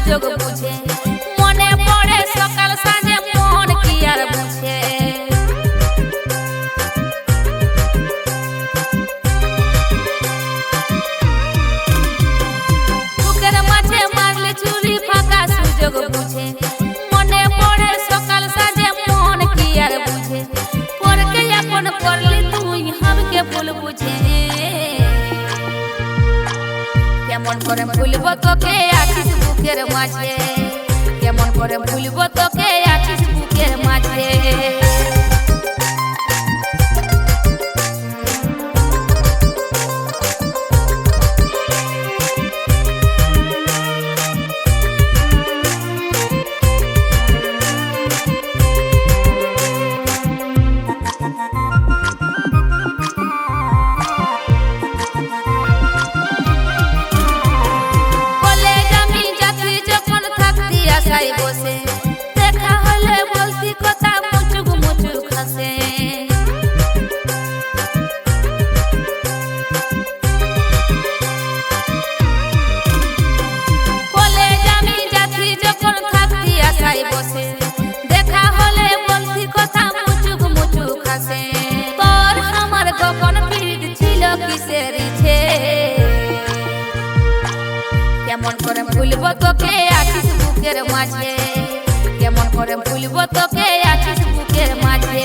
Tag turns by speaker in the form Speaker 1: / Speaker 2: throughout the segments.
Speaker 1: সুযোগ বুঝে মনে পড়ে সকাল সাঁঝে মন কি আর বুঝে বুকের মাঝে মারলে ছুরি ফাঁকা সুযোগ বুঝে মনে পড়ে সকাল সাঁঝে মন কি আর বুঝে পরকে আপন করলি তুই हमके ভুল বুঝে কেমন করে ভুলবো তোকে আছিস বুকের মাঝে কেমন করে ভুলবো তোকে আছিস বুকের মাঝে বসে দেখা হলে বলতি কথা মুচুক মুচুক হাসে কলেজ আমি যাচ্ছি যখন থাকতি আশায় বসে দেখা হলে বলতি কথা মুচুক মুচুক হাসে তোর আমার গোপন পিঠ ছিল কিসের ইচ্ছে কেমন করে ভুলবো তোকে আছিস বুকের মাঝে কেমন করে ভুলবো তোকে আছিস বুকের মাঝে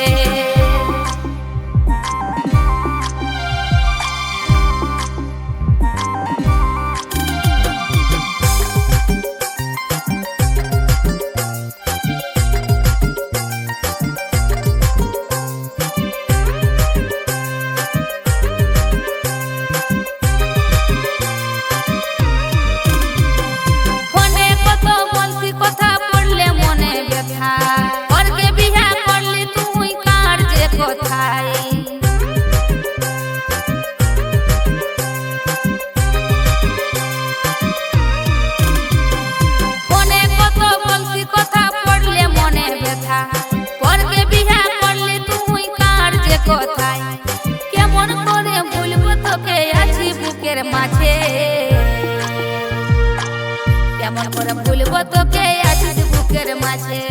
Speaker 1: কেমন করে ভুলবো তোকে আছি বুকের মাঝে কেমন করে ভুলবো তোকে আছিস বুকের মাঝে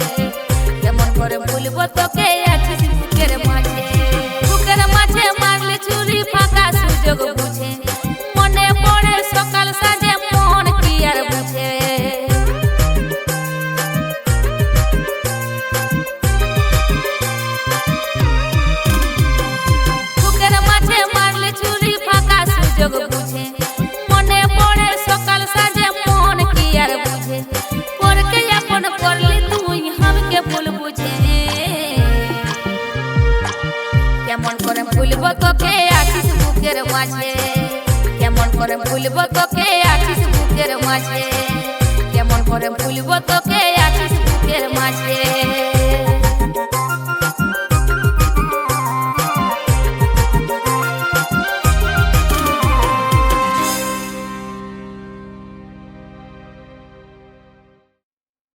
Speaker 1: কেমন করে ভুলবো তোকে আছিস বুকের মাঝে বুকের মাঝে মারলে ছুরি ফাঁকা সুযোগ বুঝে মনে পড়ে সকাল সাঁঝে মন কি আর বুঝে সুযোগ বুঝে মনে পড়ে সকাল সাঁঝে মন কি আর বুঝে পরকে আপন করলি তুই हमके ভুল বুঝে কেমন করে ভুলবো তোকে আছিস বুকের মাঝে কেমন করে ভুলবো তোকে আছিস বুকের মাঝে কেমন করে ভুলবো তোকে আছিস বুকের মাঝে